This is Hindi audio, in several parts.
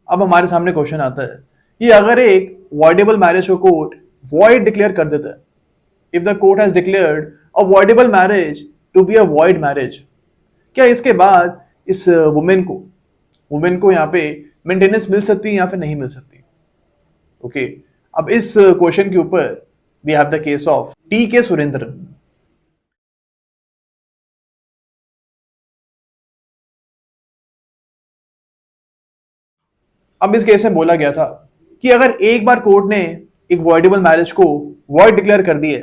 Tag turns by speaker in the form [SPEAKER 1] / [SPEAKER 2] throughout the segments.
[SPEAKER 1] अब हमारे सामने क्वेश्चन आता है कि अगर एक वॉइडेबल मैरिज को कोर्ट वॉइड डिक्लेयर कर देता है, if the court has declared a voidable marriage to be a void marriage, क्या इसके बाद इस वुमेन को यहाँ पे मेंटेनेंस मिल सकती है या फिर नहीं मिल सकती? ओके, अब इस क्वेश्चन के ऊपर we have the case of T K Surendran. अब इस केस में बोला गया था कि अगर एक बार कोर्ट ने एक वॉइडेबल मैरिज को वॉइड डिक्लेयर कर दिए,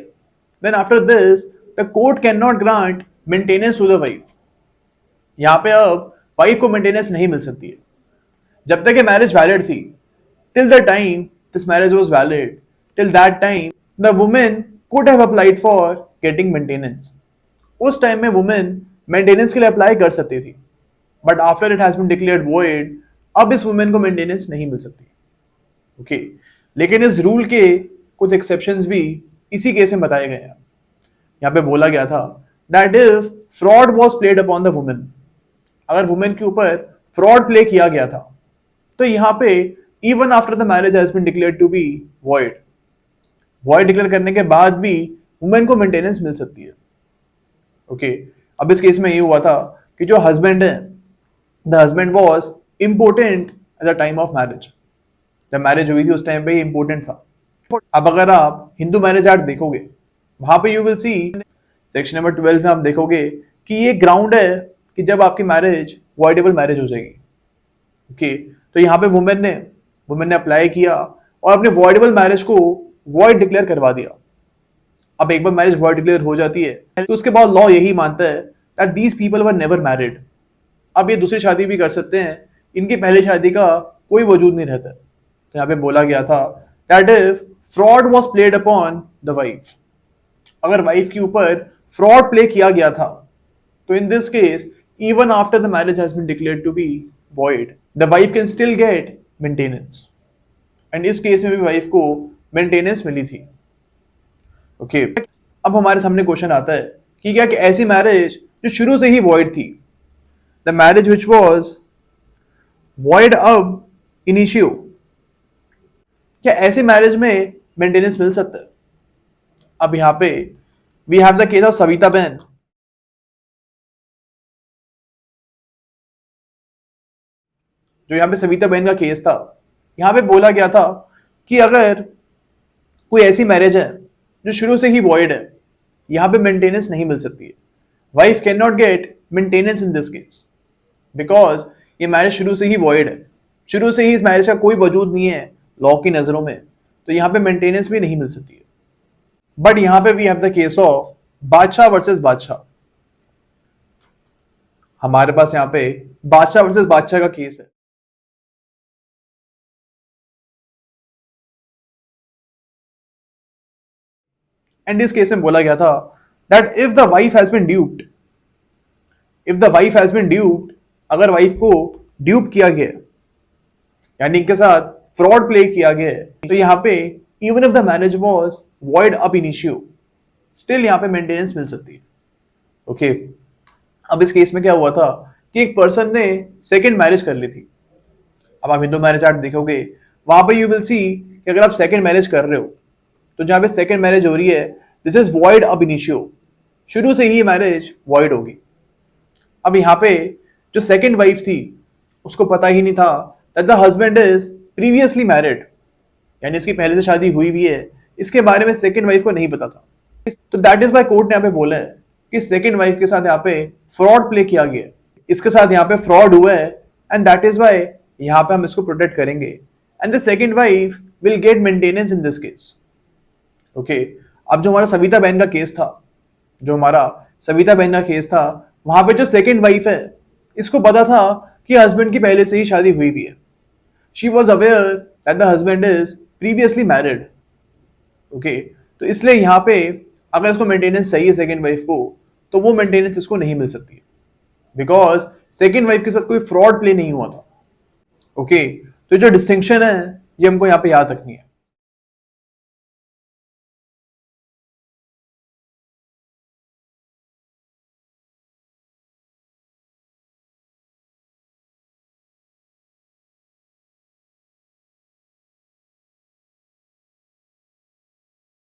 [SPEAKER 1] then after this the court can not grant maintenance to the wife. यहां पे अब वाइफ को मेंटेनेंस नहीं मिल सकती है जब तक ये मैरिज वैलिड थी। Till the time this marriage was valid, till that time the women could have applied for getting maintenance. उस टाइम में वुमेन मेंटेनेंस के लिए अप्लाई कर सकती थी, but after it has been declared void, अब इस वुमेन को मेंटेनेंस नहीं मिल सकती। ओके, लेकिन इस रूल के कुछ एक्सेप्शंस भी इसी केस में बताए गए हैं। यहाँ पे बोला गया था that if fraud was played upon the women, अगर वुमेन के ऊपर फ्रॉड प्ले किया गया था तो यहाँ पे even after the marriage has been declared to be void, void declare करने के बाद भी वुमेन को मेंटेनेंस मिल सकती है। ओके, अब इस केस में ये हुआ था कि जो हस्बैंड है, the husband was important at the time of marriage. जब मैरिज हुई थी उस टाइम पे इंपॉर्टेंट था। अब अगर आप हिंदू मैरिज एक्ट देखोगे, वहां पे you will see section number 12 में आप देखोगे कि ये ग्राउंड है कि जब आपकी मैरिज वॉइडेबल मैरिज हो जाएगी। ओके, तो यहाँ पे वुमेन ने अप्लाई किया और अपने वॉइडेबल मैरिज को वॉइड डिक्लेयर करवा दिया। अब एक बार मैरिज वॉइड डिक्लेयर हो जाती है तो उसके बाद लॉ यही मानता है that these people were never married. अब ये दूसरी शादी भी कर सकते हैं, इनकी पहली शादी का कोई वजूद नहीं रहता। तो यहाँ पे बोला गया था that if fraud was played upon the wife, अगर वाइफ के ऊपर फ्रॉड प्ले किया गया था तो in this case even after the marriage has been declared to be void, the wife can still get maintenance. And इस केस में भी वाइफ को मेंटेनेंस मिली थी। ओके, अब हमारे सामने क्वेश्चन आता है कि क्या कि ऐसी मैरिज जो शुरू से ही वॉइड थी, the marriage which was void अब इनिशियो, क्या ऐसे मैरिज में मेंटेनेंस मिल सकता है? अब यहां पे we have the case of Savita Ben. जो यहां पे सविता बहन का केस था, यहां पे बोला गया था कि अगर कोई ऐसी मैरिज है जो शुरू से ही वॉइड है, यहां पे मेंटेनेंस नहीं मिल सकती है। Wife can not gate maintenance in this case because ये मैरिज शुरू से ही वॉइड है, शुरू से ही इस मैरिज का कोई वजूद नहीं है लॉ की नजरों में, तो यहां पे मेंटेनेंस भी नहीं मिल सकती है। बट यहां पे we have the case of Badshah versus Badshah. हमारे पास यहां पे बादशाह वर्सेस बादशाह का केस है। एंड इस केस में बोला गया था that if the wife has been duped, if the wife has been duped, अगर वाइफ को ड्यूप किया गया यानी इनके साथ फ्रॉड प्ले किया गया है, तो यहां पे even if the marriage was void up initio, still यहां पे मेंटेनेंस मिल सकती है। ओके, अब इस केस में क्या हुआ था कि एक पर्सन ने सेकंड मैरिज कर ली थी। अब आप हिंदू मैरिज एक्ट देखोगे, वहां पे यू विल सी कि अगर आप सेकंड मैरिज कर रहे हो तो जहां पे सेकंड मैरिज हो रही है, दिस इज वॉइड अब इनिशियो, शुरू से ही मैरिज वॉइड होगी। अब यहां पे जो सेकंड वाइफ थी उसको पता ही नहीं था that the husband is previously married, यानी इसकी पहले से शादी हुई भी है, इसके बारे में सेकंड वाइफ को नहीं पता था। तो दैट इज वाई कोर्ट ने यहाँ पे बोला है कि सेकंड वाइफ के साथ यहाँ पे फ्रॉड प्ले किया गया, इसके साथ यहाँ पे फ्रॉड हुआ है, एंड दैट इज वाई यहाँ पे हम इसको प्रोटेक्ट करेंगे and the second wife will get maintenance in this case. Okay, अब जो हमारा सविता बहन का केस था, वहां पे जो सेकंड वाइफ है, इसको पता था कि हस्बैंड की पहले से ही शादी हुई भी है। She was aware that the husband is previously married. Okay, तो इसलिए यहाँ पे अगर इसको मेंटेनेंस चाहिए सेकंड वाइफ को, तो वो मेंटेनेंस इसको नहीं मिल सकती बिकॉज सेकंड वाइफ के साथ कोई फ्रॉड प्ले नहीं हुआ था। ओके, तो जो डिस्टिंक्शन है ये हमको यहाँ पे याद रखनी है।